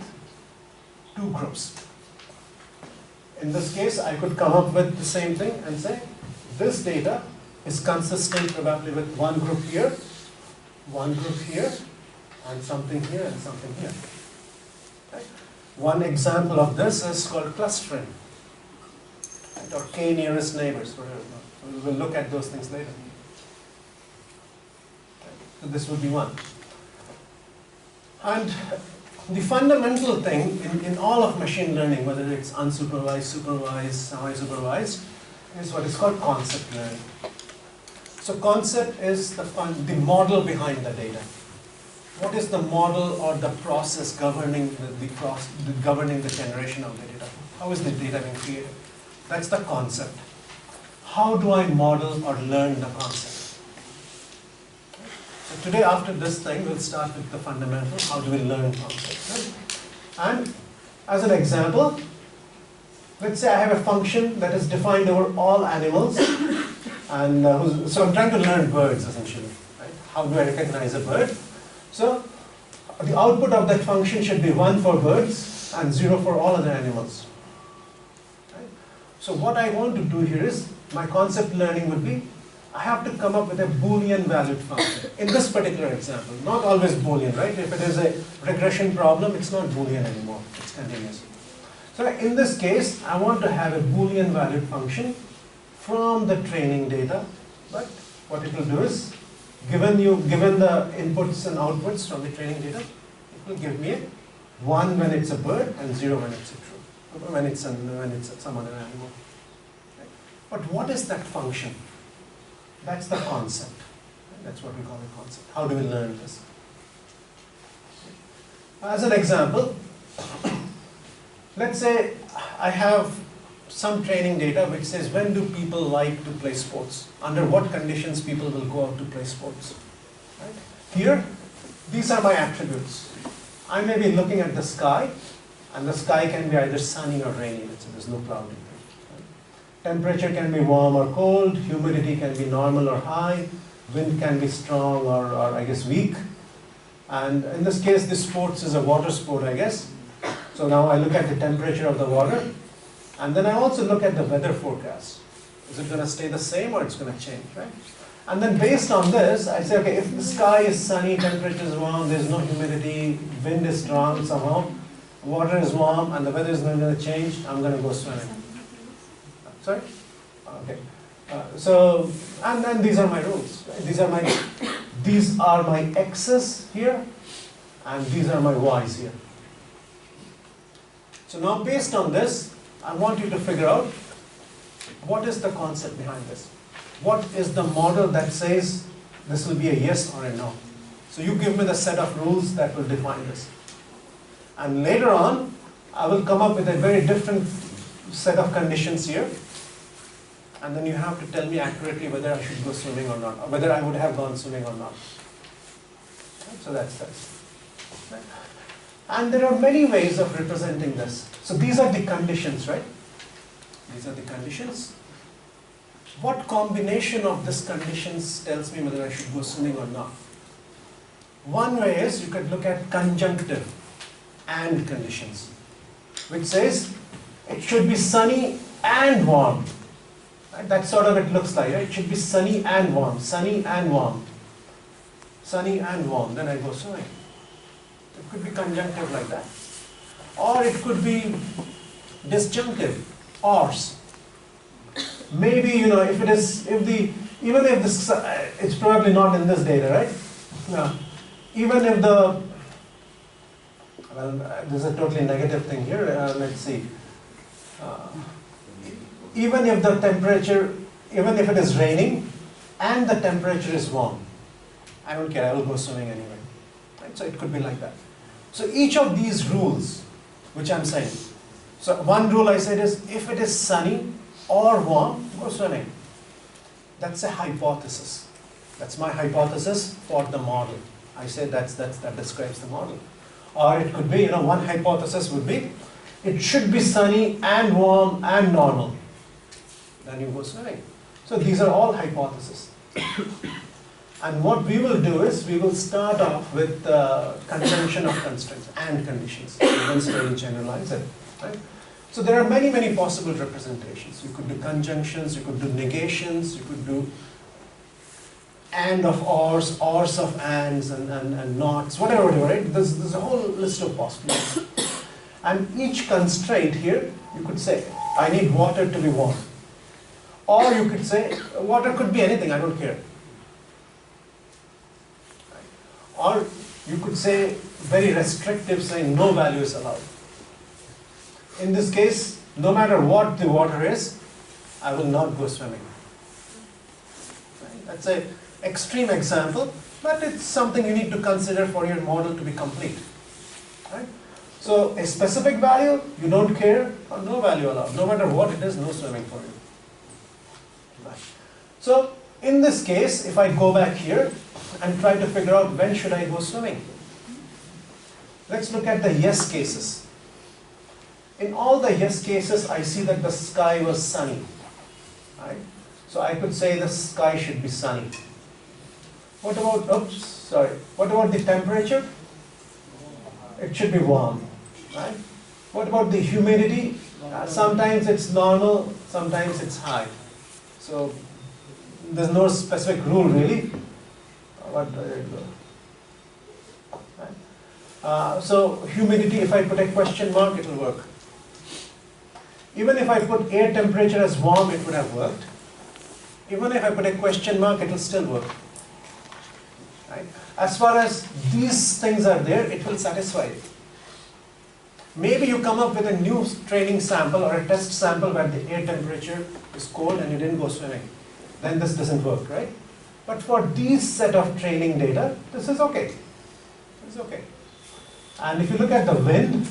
[SPEAKER 1] 2 groups. In this case, I could come up with the same thing and say, this data is consistent probably with one group here, and something here, and something here. Right? One example of this is called clustering, right? Or k nearest neighbors. We will look at those things later. So this would be one. And the fundamental thing in all of machine learning, whether it's unsupervised, supervised, semi-supervised, is what is called concept learning. So concept is the model behind the data. What is the model or the process governing governing the generation of the data? How is the data being created? That's the concept. How do I model or learn the concept? So today, after this thing, we'll start with the fundamental. How do we learn concepts? Right? And as an example, let's say I have a function that is defined over all animals, and so I'm trying to learn birds essentially. Right? How do I recognize a bird? So the output of that function should be 1 for birds and 0 for all other animals. Right? So what I want to do here is, my concept learning would be, I have to come up with a Boolean valued function. In this particular example, not always Boolean, right? If it is a regression problem, it's not Boolean anymore, it's continuous. So in this case, I want to have a Boolean valued function from the training data, but what it will do is, given the inputs and outputs from the training data, it will give me a 1 when it's a bird and 0 when it's a true, when it's some other animal. Okay. But what is that function? That's the concept. That's what we call a concept. How do we learn this? As an example, let's say I have some training data which says when do people like to play sports? Under what conditions people will go out to play sports? Right? Here, these are my attributes. I may be looking at the sky, and the sky can be either sunny or rainy. Let's say there's no cloud in it. Right? Temperature can be warm or cold, humidity can be normal or high, wind can be strong or I guess weak. And in this case, this sports is a water sport, I guess. So now I look at the temperature of the water, and then I also look at the weather forecast. Is it going to stay the same or it's going to change, right? And then based on this, I say, okay, if the sky is sunny, temperature is warm, there's no humidity, wind is strong somehow, water is warm, and the weather is not going to change, I'm going to go swimming. Sorry? Okay. And then these are my rules. Right? These are my x's here, and these are my y's here. So now based on this, I want you to figure out what is the concept behind this. What is the model that says this will be a yes or a no? So you give me the set of rules that will define this. And later on, I will come up with a very different set of conditions here. And then you have to tell me accurately whether I should go swimming or not, or whether I would have gone swimming or not. So that's that. Right? And there are many ways of representing this. So these are the conditions, right? These are the conditions. What combination of these conditions tells me whether I should go swimming or not? One way is you could look at conjunctive and conditions, which says it should be sunny and warm. Right? That's sort of it looks like, right? It should be sunny and warm, sunny and warm, sunny and warm. Then I go swimming. It could be conjunctive like that. Or it could be disjunctive, ors. Maybe, even if this, it's probably not in this data, right? No. Even if the, this is a totally negative thing here, let's see. Even if the temperature, even if it is raining and the temperature is warm, I don't care, I will go swimming anyway. Right? So it could be like that. So each of these rules, which I'm saying, so one rule I said is, if it is sunny or warm, go swimming. That's a hypothesis. That's my hypothesis for the model. I said that describes the model. Or it could be, one hypothesis would be, it should be sunny and warm and normal. Then you go swimming. So these are all hypotheses. And what we will do is, we will start off with the conjunction of constraints and conditions. We will slowly generalize it. Right? So there are many, many possible representations. You could do conjunctions, you could do negations, you could do and of ors of ands, and nots, whatever, right? There's a whole list of possibilities. And each constraint here, you could say, I need water to be warm. Or you could say, water could be anything, I don't care. Or you could say, very restrictive, saying no value is allowed. In this case, no matter what the water is, I will not go swimming. Right? That's an extreme example, but it's something you need to consider for your model to be complete. Right? So a specific value, you don't care, or no value allowed. No matter what it is, no swimming for you. Right. So in this case, if I go back here and try to figure out when should I go swimming, let's look at the yes cases. In all the yes cases, I see that the sky was sunny. Right? So I could say the sky should be sunny. What about, what about the temperature? It should be warm. Right? What about the humidity? Sometimes it's normal, sometimes it's high. So there's no specific rule really. What do I do? Right? So humidity, if I put a question mark, it will work. Even if I put air temperature as warm, it would have worked. Even if I put a question mark, it will still work. Right? As far as these things are there, it will satisfy it. Maybe you come up with a new training sample or a test sample where the air temperature is cold and you didn't go swimming. Then this doesn't work, right? But for these set of training data, this is okay. It's okay. And if you look at the wind,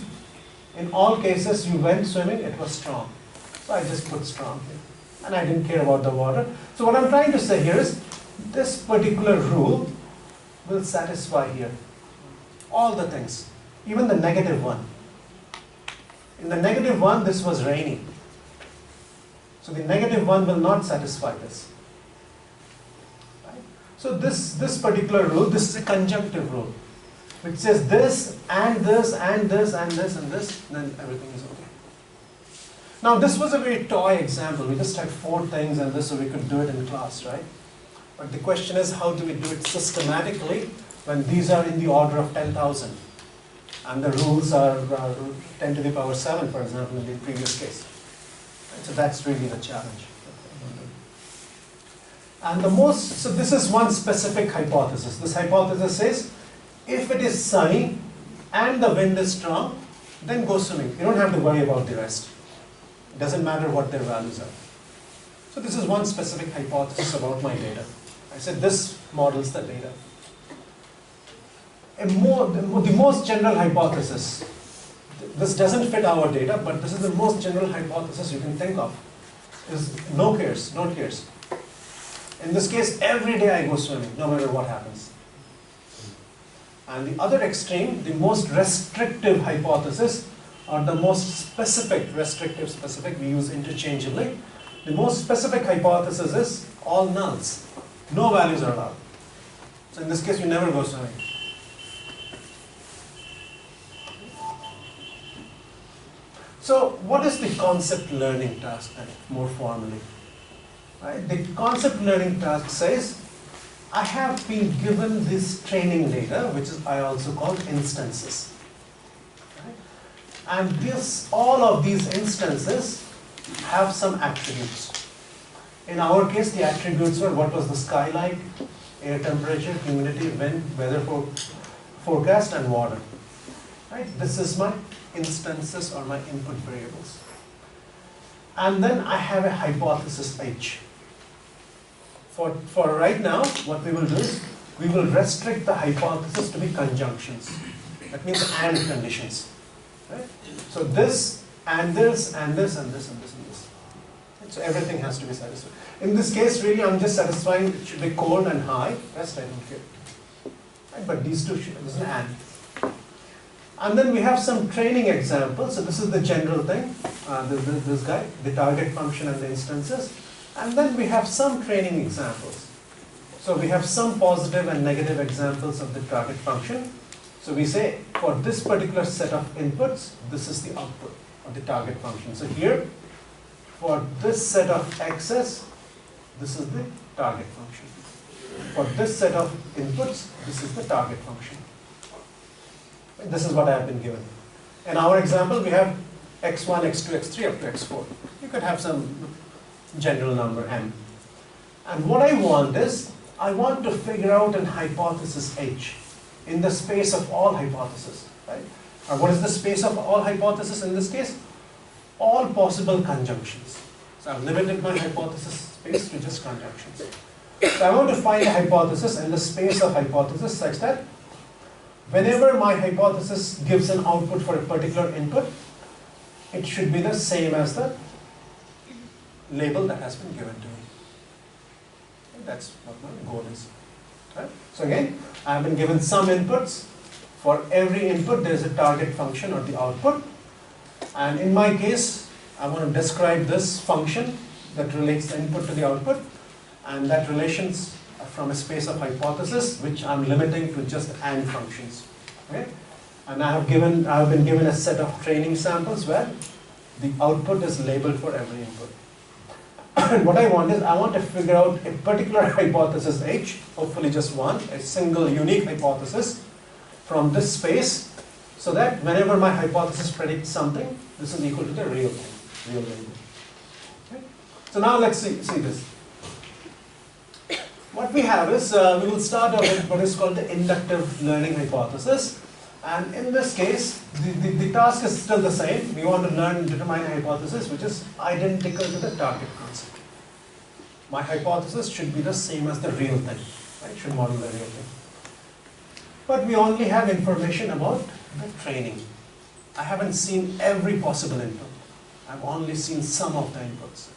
[SPEAKER 1] in all cases you went swimming, it was strong. So I just put strong here. And I didn't care about the water. So what I'm trying to say here is, this particular rule will satisfy here. All the things. Even the negative one. In the negative one, this was rainy. So the -1 will not satisfy this. Right? So this particular rule, this is a conjunctive rule, which says this and this and this and this and this, then everything is okay. Now this was a very toy example. We just had 4 things and this, so we could do it in class, right? But the question is, how do we do it systematically when these are in the order of 10,000? And the rules are 10 to the power 7, for example, in the previous case. Right? So that's really the challenge. And so this is one specific hypothesis. This hypothesis says, if it is sunny and the wind is strong, then go swimming. You don't have to worry about the rest. It doesn't matter what their values are. So this is one specific hypothesis about my data. I said this models the data. The most general hypothesis, this doesn't fit our data, but this is the most general hypothesis you can think of, is no cares, don't cares. In this case, every day I go swimming, no matter what happens. And the other extreme, the most restrictive hypothesis, or the most specific, restrictive, specific, we use interchangeably. The most specific hypothesis is all nulls. No values are allowed. So in this case, you never go swimming. So what is the concept learning task then, more formally? Right? The concept learning task says, I have been given this training data, which is I also call instances. Right? And all of these instances have some attributes. In our case, the attributes were what was the sky like, air temperature, humidity, wind, weather forecast, and water. Right? This is my instances or my input variables. And then I have a hypothesis H. For right now, what we will do is, we will restrict the hypothesis to be conjunctions. That means and conditions. Right? So this, and this, and this, and this, and this, and this. Right? So everything has to be satisfied. In this case, really, I'm just satisfying it should be cold and high. Rest I don't care. Right? But these two should, this is an and. And then we have some training examples. So this is the general thing, this guy, the target function and the instances. And then we have some training examples. So we have some positive and negative examples of the target function. So we say, for this particular set of inputs, this is the output of the target function. So here, for this set of x's, this is the target function. For this set of inputs, this is the target function. This is what I have been given. In our example, we have x1, x2, x3 up to x4. You could have some general number m. And what I want is, I want to figure out an hypothesis H in the space of all hypotheses. Right? And what is the space of all hypotheses in this case? All possible conjunctions. So I've limited my hypothesis space to just conjunctions. So I want to find a hypothesis in the space of hypothesis such that whenever my hypothesis gives an output for a particular input, it should be the same as the label that has been given to me. That's what my goal is. Right? So again, I have been given some inputs. For every input, there is a target function or the output. And in my case, I want to describe this function that relates the input to the output. And that relations from a space of hypothesis, which I'm limiting to just AND functions. Okay? And I have been given a set of training samples where the output is labeled for every input. And what I want is, I want to figure out a particular hypothesis H, hopefully just one, a single unique hypothesis from this space, so that whenever my hypothesis predicts something, this is equal to the real thing, real label. Okay? So now let's see this. What we have is, we will start off with what is called the inductive learning hypothesis. And in this case, the task is still the same. We want to learn and determine a hypothesis which is identical to the target concept. My hypothesis should be the same as the real thing. Right? Should model the real thing. But we only have information about the training. I haven't seen every possible input. I've only seen some of the inputs.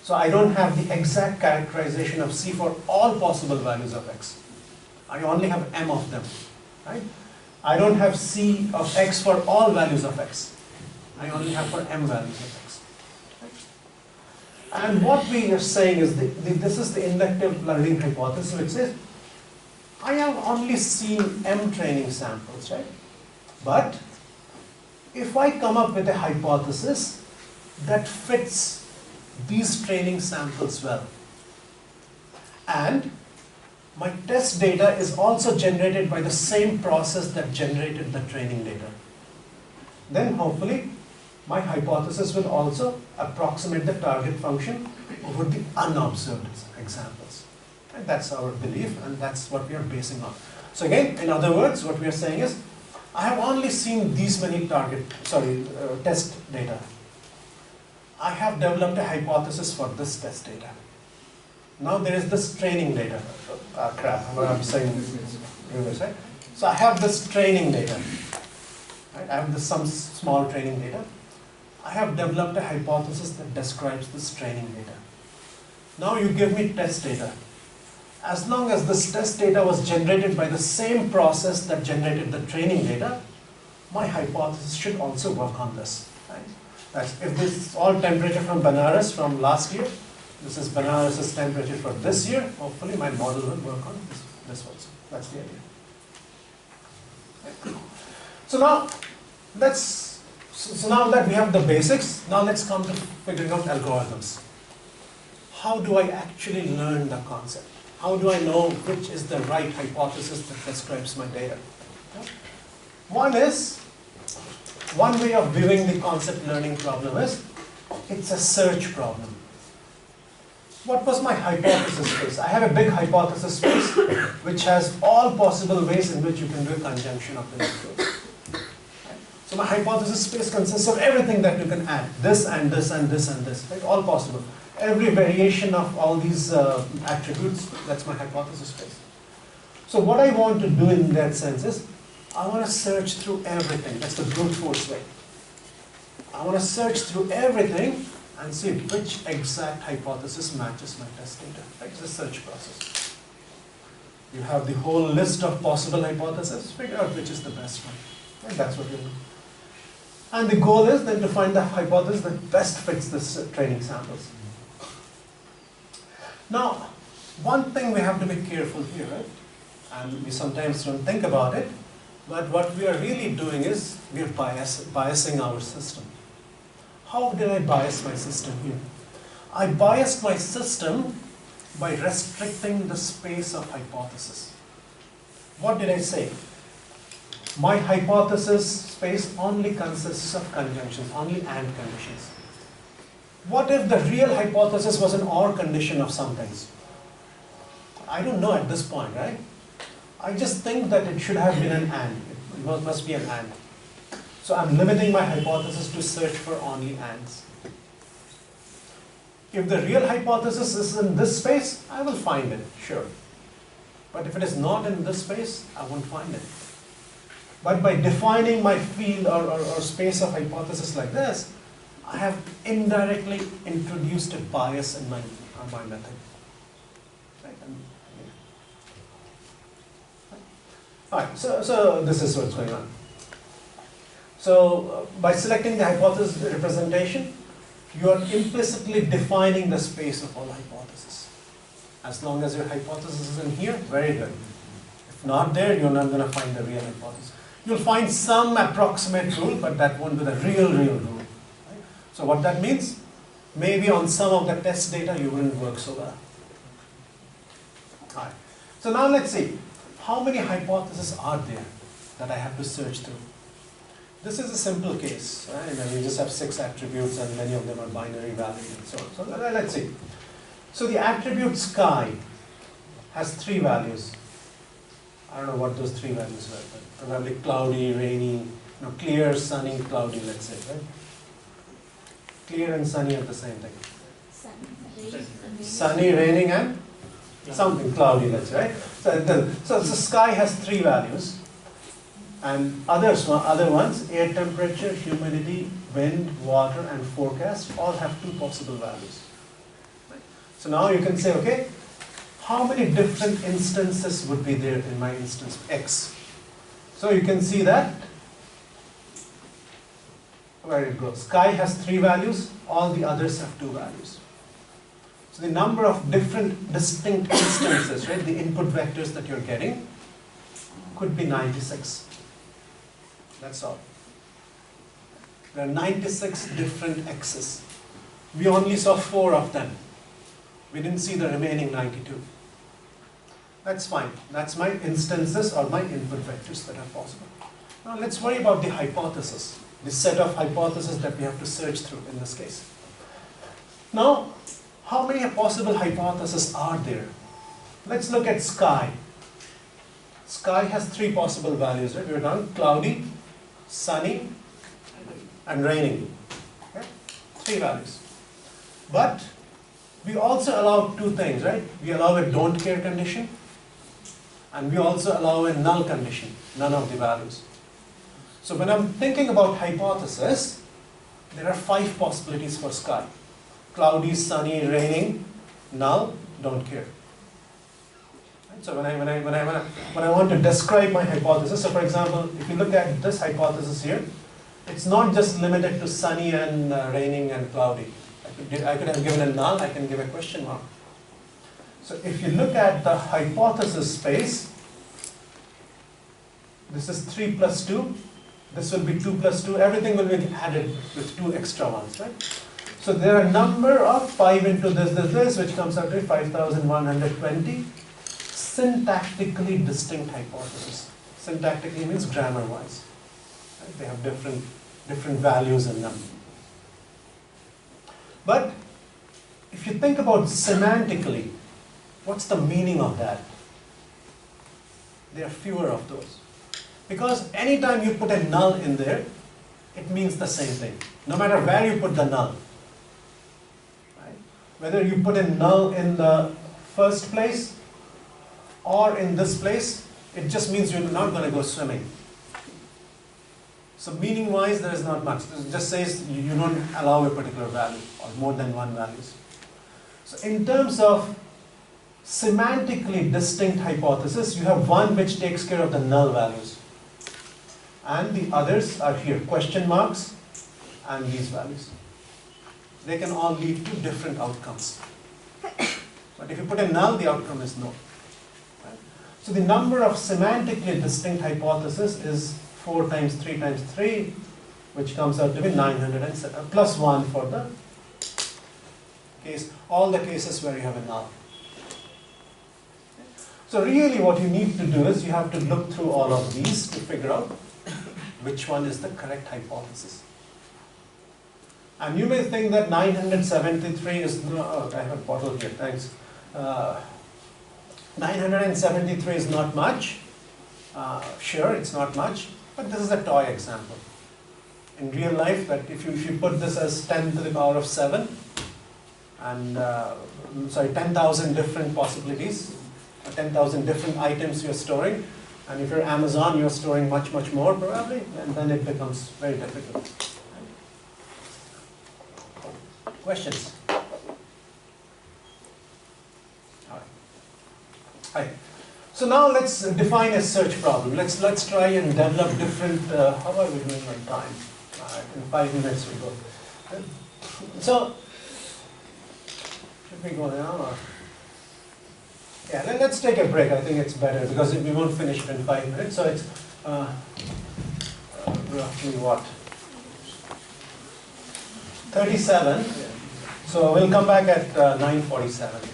[SPEAKER 1] So I don't have the exact characterization of C for all possible values of X. I only have M of them. Right? I don't have C of X for all values of X. I only have for M values of X. And what we are saying is, this is the inductive learning hypothesis, which says, I have only seen M training samples, right? But if I come up with a hypothesis that fits these training samples well, and my test data is also generated by the same process that generated the training data, then hopefully my hypothesis will also approximate the target function over the unobserved examples. And that's our belief, and that's what we are basing on. So again, in other words, what we are saying is, I have only seen these many test data. I have developed a hypothesis for this test data. Now there is this training data. I'm saying reverse, right? So I have this training data. Right? I have some small training data. I have developed a hypothesis that describes this training data. Now you give me test data. As long as this test data was generated by the same process that generated the training data, my hypothesis should also work on this. Right? That's, if this is all temperature from Banaras from last year, this is Banaras's temperature for this year, hopefully my model will work on this also. That's the idea. Right? So now, so now that we have the basics, now let's come to figuring out algorithms. How do I actually learn the concept? How do I know which is the right hypothesis that describes my data? One way of viewing the concept learning problem is, it's a search problem. What was my hypothesis space? I have a big hypothesis space which has all possible ways in which you can do a conjunction of the networks. So my hypothesis space consists of everything that you can add, this and this and this and this, right? All possible. Every variation of all these attributes, that's my hypothesis space. So what I want to do in that sense is, I want to search through everything. That's the brute force way. I want to search through everything and see which exact hypothesis matches my test data. Right? It's a search process. You have the whole list of possible hypotheses, figure out which is the best one. Right? That's what you do. And the goal is then to find the hypothesis that best fits this training samples. Now, one thing we have to be careful here, right? And we sometimes don't think about it, but what we are really doing is we are biasing our system. How did I bias my system here? I biased my system by restricting the space of hypothesis. What did I say? My hypothesis space only consists of conjunctions, only AND conditions. What if the real hypothesis was an OR condition of some things? I don't know at this point, right? I just think that it should have been an AND. It must be an AND. So I'm limiting my hypothesis to search for only ANDs. If the real hypothesis is in this space, I will find it, sure. But if it is not in this space, I won't find it. But by defining my field or space of hypothesis like this, I have indirectly introduced a bias in my method. Right? Alright, so this is what's going on. So by selecting the hypothesis representation, you are implicitly defining the space of all hypotheses. As long as your hypothesis is in here, very good. If not there, you're not going to find the real hypothesis. You'll find some approximate rule, but that won't be the real rule. Right? So what that means, maybe on some of the test data you wouldn't work so well. All right. So now let's see, how many hypotheses are there that I have to search through? This is a simple case, right? And we just have 6 attributes and many of them are binary valued and so on. So let's see. So the attribute sky has 3 values. I don't know what those 3 values were, but probably cloudy, rainy, clear, sunny, cloudy, let's say, right? Clear and sunny are the same thing. Sunny, raining, and something cloudy, let's say, right? So the sky has 3 values, and other ones, air temperature, humidity, wind, water, and forecast, all have 2 possible values. Right? So now you can say, okay, how many different instances would be there in my instance X? So you can see that, where it goes. Sky has 3 values, all the others have 2 values. So the number of different distinct instances, right, the input vectors that you're getting could be 96. That's all. There are 96 different X's. We only saw 4 of them. We didn't see the remaining 92. That's fine. That's my instances or my input vectors that are possible. Now let's worry about the hypothesis, the set of hypotheses that we have to search through in this case. Now, how many possible hypotheses are there? Let's look at sky. Sky has 3 possible values, right? We're done. Cloudy, sunny, and raining. Okay? 3 values. But we also allow 2 things, right? We allow a don't care condition, and we also allow a null condition, none of the values. So when I'm thinking about hypothesis, there are 5 possibilities for sky. Cloudy, sunny, raining, null, don't care. Right? So when I want to describe my hypothesis, so for example, if you look at this hypothesis here, it's not just limited to sunny and raining and cloudy. I could have given a null, I can give a question mark. So if you look at the hypothesis space, this is 3 plus 2, this will be 2 plus 2, everything will be added with 2 extra ones, right? So there are a number of 5 into this, which comes out to 5,120 syntactically distinct hypotheses. Syntactically means grammar-wise. Right? They have different values in them. But if you think about semantically, what's the meaning of that? There are fewer of those. Because anytime you put a null in there, it means the same thing. No matter where you put the null. Right? Whether you put a null in the first place or in this place, it just means you're not going to go swimming. So meaning-wise, there is not much. It just says you don't allow a particular value or more than one values. So in terms of semantically distinct hypothesis, you have one which takes care of the null values. And the others are here, question marks and these values. They can all lead to different outcomes. But if you put a null, the outcome is no. Right? So the number of semantically distinct hypotheses is 4 times 3 times 3, which comes out to be 907, plus 1 for the case, all the cases where you have a null. So really what you need to do is you have to look through all of these to figure out which one is the correct hypothesis. And you may think that 973 is, no, I have a bottle here, thanks. 973 is not much. Sure, it's not much, but this is a toy example. In real life, that if you put this as 10 to the power of 7, and 10,000 different possibilities, 10,000 different items you're storing, and if you're Amazon, you're storing much, much more probably, and then it becomes very difficult. Questions? All right. So now let's define a search problem. Let's try and develop different. How are we doing on time? In 5 minutes we go. So should we go now or? Yeah, then let's take a break. I think it's better because we won't finish it in 5 minutes. So it's roughly what? 37. So we'll come back at 9:47.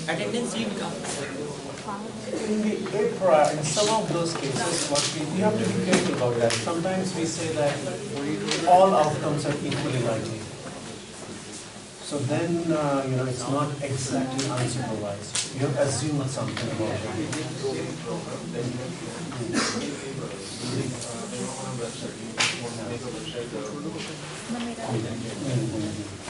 [SPEAKER 5] Attendance sheet
[SPEAKER 1] in some of those cases, what we have to be careful about that. Sometimes we say that all outcomes are equally likely. So then, it's not exactly unsupervised. You have assumed something about it.